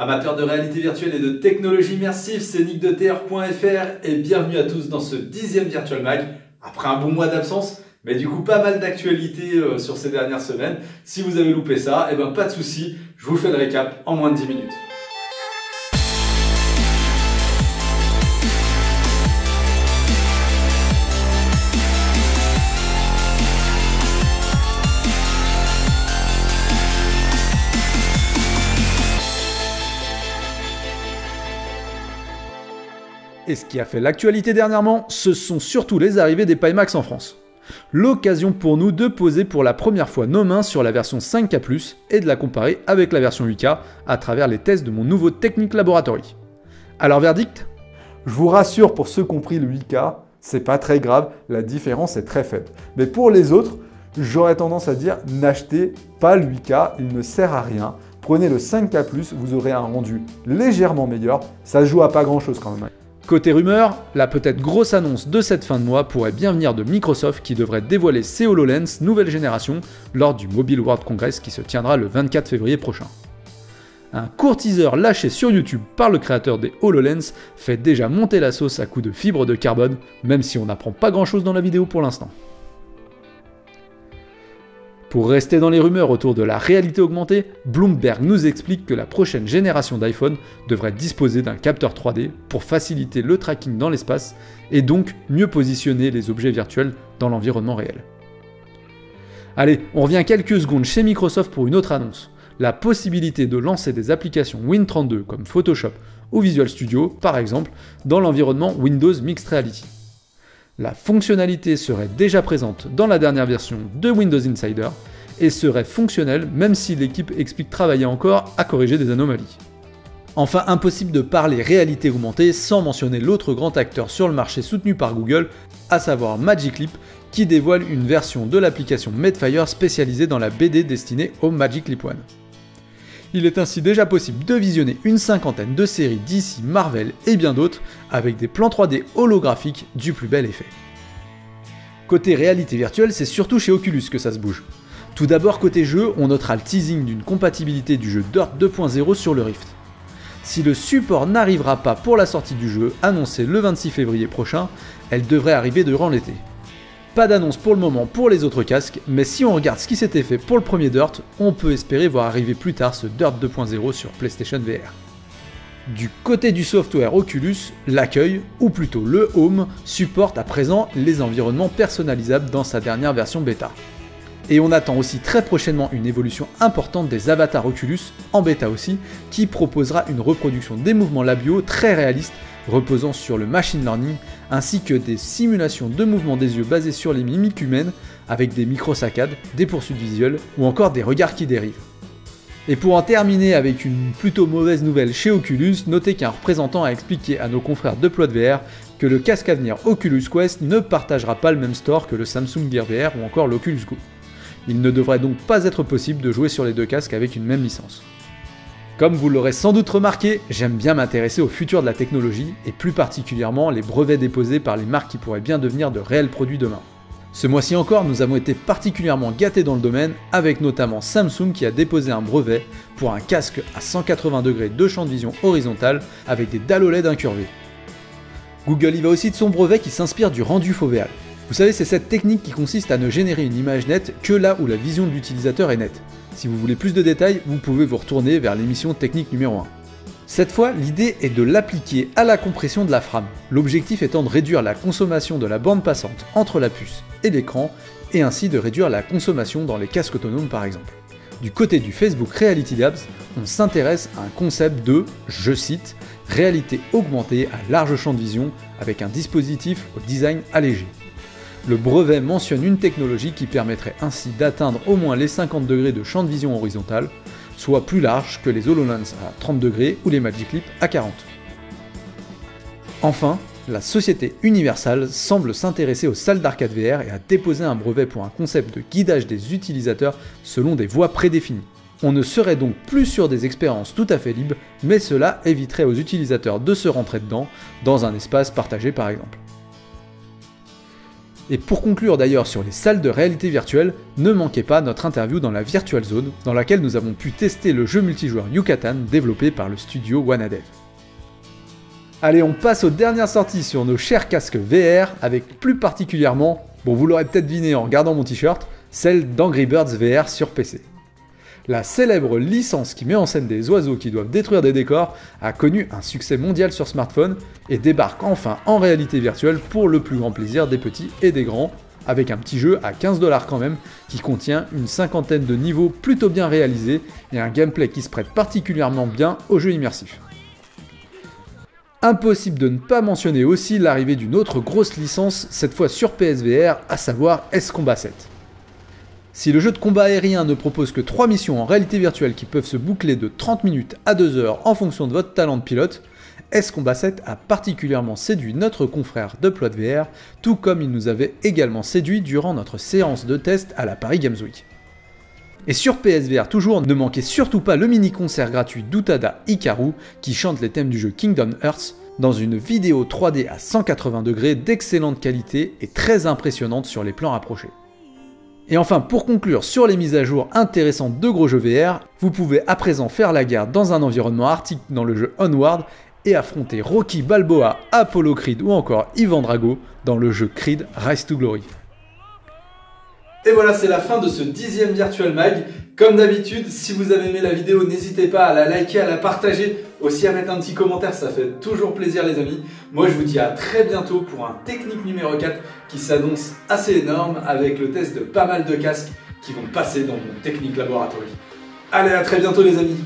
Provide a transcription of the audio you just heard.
Amateurs de réalité virtuelle et de technologie immersive, c'est Nick de TR.fr et bienvenue à tous dans ce 10e Virtual Mag. Après un bon mois d'absence, mais du coup pas mal d'actualités sur ces dernières semaines. Si vous avez loupé ça, eh ben pas de souci, je vous fais le récap en moins de 10 minutes. Et ce qui a fait l'actualité dernièrement, ce sont surtout les arrivées des Pimax en France. L'occasion pour nous de poser pour la première fois nos mains sur la version 5K+, et de la comparer avec la version 8K à travers les tests de mon nouveau Technic Laboratory. Alors verdict ? Je vous rassure, pour ceux qui ont pris le 8K, c'est pas très grave, la différence est très faible. Mais pour les autres, j'aurais tendance à dire n'achetez pas le 8K, il ne sert à rien. Prenez le 5K+, vous aurez un rendu légèrement meilleur, ça joue à pas grand chose quand même. Côté rumeur, la peut-être grosse annonce de cette fin de mois pourrait bien venir de Microsoft qui devrait dévoiler ses HoloLens nouvelle génération lors du Mobile World Congress qui se tiendra le 24 février prochain. Un court teaser lâché sur YouTube par le créateur des HoloLens fait déjà monter la sauce à coups de fibres de carbone, même si on n'apprend pas grand chose dans la vidéo pour l'instant. Pour rester dans les rumeurs autour de la réalité augmentée, Bloomberg nous explique que la prochaine génération d'iPhone devrait disposer d'un capteur 3D pour faciliter le tracking dans l'espace et donc mieux positionner les objets virtuels dans l'environnement réel. Allez, on revient quelques secondes chez Microsoft pour une autre annonce. La possibilité de lancer des applications Win32 comme Photoshop ou Visual Studio, par exemple, dans l'environnement Windows Mixed Reality. La fonctionnalité serait déjà présente dans la dernière version de Windows Insider et serait fonctionnelle même si l'équipe explique travailler encore à corriger des anomalies. Enfin, impossible de parler réalité augmentée sans mentionner l'autre grand acteur sur le marché soutenu par Google, à savoir Magic Leap, qui dévoile une version de l'application Medfire spécialisée dans la BD destinée au Magic Leap One. Il est ainsi déjà possible de visionner une cinquantaine de séries DC, Marvel et bien d'autres avec des plans 3D holographiques du plus bel effet. Côté réalité virtuelle, c'est surtout chez Oculus que ça se bouge. Tout d'abord côté jeu, on notera le teasing d'une compatibilité du jeu Dirt 2.0 sur le Rift. Si le support n'arrivera pas pour la sortie du jeu, annoncée le 26 février prochain, elle devrait arriver durant l'été. Pas d'annonce pour le moment pour les autres casques, mais si on regarde ce qui s'était fait pour le premier Dirt, on peut espérer voir arriver plus tard ce Dirt 2.0 sur PlayStation VR. Du côté du software Oculus, l'accueil, ou plutôt le Home, supporte à présent les environnements personnalisables dans sa dernière version bêta. Et on attend aussi très prochainement une évolution importante des avatars Oculus, en bêta aussi, qui proposera une reproduction des mouvements labiaux très réalistes reposant sur le machine learning, ainsi que des simulations de mouvements des yeux basées sur les mimiques humaines, avec des micro-saccades, des poursuites visuelles, ou encore des regards qui dérivent. Et pour en terminer avec une plutôt mauvaise nouvelle chez Oculus, notez qu'un représentant a expliqué à nos confrères de Plot VR que le casque à venir Oculus Quest ne partagera pas le même store que le Samsung Gear VR ou encore l'Oculus Go. Il ne devrait donc pas être possible de jouer sur les deux casques avec une même licence. Comme vous l'aurez sans doute remarqué, j'aime bien m'intéresser au futur de la technologie, et plus particulièrement les brevets déposés par les marques qui pourraient bien devenir de réels produits demain. Ce mois-ci encore, nous avons été particulièrement gâtés dans le domaine, avec notamment Samsung qui a déposé un brevet pour un casque à 180 degrés de champ de vision horizontale avec des dalles OLED incurvées. Google y va aussi de son brevet qui s'inspire du rendu fovéal. Vous savez, c'est cette technique qui consiste à ne générer une image nette que là où la vision de l'utilisateur est nette. Si vous voulez plus de détails, vous pouvez vous retourner vers l'émission technique numéro 1. Cette fois, l'idée est de l'appliquer à la compression de la frame, l'objectif étant de réduire la consommation de la bande passante entre la puce et l'écran, et ainsi de réduire la consommation dans les casques autonomes par exemple. Du côté du Facebook Reality Labs, on s'intéresse à un concept de, je cite, réalité augmentée à large champ de vision avec un dispositif au design allégé. Le brevet mentionne une technologie qui permettrait ainsi d'atteindre au moins les 50 degrés de champ de vision horizontal, soit plus large que les HoloLens à 30 degrés ou les Magic Leap à 40. Enfin, la société Universal semble s'intéresser aux salles d'arcade VR et a déposé un brevet pour un concept de guidage des utilisateurs selon des voies prédéfinies. On ne serait donc plus sur des expériences tout à fait libres, mais cela éviterait aux utilisateurs de se rentrer dedans, dans un espace partagé par exemple. Et pour conclure d'ailleurs sur les salles de réalité virtuelle, ne manquez pas notre interview dans la Virtual Zone, dans laquelle nous avons pu tester le jeu multijoueur Yucatan développé par le studio Wanadev. Allez, on passe aux dernières sorties sur nos chers casques VR, avec plus particulièrement, bon vous l'aurez peut-être deviné en regardant mon t-shirt, celle d'Angry Birds VR sur PC. La célèbre licence qui met en scène des oiseaux qui doivent détruire des décors a connu un succès mondial sur smartphone et débarque enfin en réalité virtuelle pour le plus grand plaisir des petits et des grands, avec un petit jeu à 15$ quand même, qui contient une cinquantaine de niveaux plutôt bien réalisés et un gameplay qui se prête particulièrement bien aux jeux immersifs. Impossible de ne pas mentionner aussi l'arrivée d'une autre grosse licence, cette fois sur PSVR, à savoir Ace Combat 7. Si le jeu de combat aérien ne propose que 3 missions en réalité virtuelle qui peuvent se boucler de 30 minutes à 2 heures en fonction de votre talent de pilote, Ace Combat 7 a particulièrement séduit notre confrère de Plot VR, tout comme il nous avait également séduit durant notre séance de test à la Paris Games Week. Et sur PSVR toujours, ne manquez surtout pas le mini-concert gratuit d'Utada Hikaru qui chante les thèmes du jeu Kingdom Hearts dans une vidéo 3D à 180 degrés d'excellente qualité et très impressionnante sur les plans rapprochés. Et enfin, pour conclure sur les mises à jour intéressantes de gros jeux VR, vous pouvez à présent faire la guerre dans un environnement arctique dans le jeu Onward et affronter Rocky Balboa, Apollo Creed ou encore Ivan Drago dans le jeu Creed Rise to Glory. Et voilà, c'est la fin de ce 10e Virtual Mag. Comme d'habitude, si vous avez aimé la vidéo, n'hésitez pas à la liker, à la partager, aussi à mettre un petit commentaire, ça fait toujours plaisir les amis. Moi je vous dis à très bientôt pour un technique numéro 4 qui s'annonce assez énorme avec le test de pas mal de casques qui vont passer dans mon Technic Laboratory. Allez, à très bientôt les amis.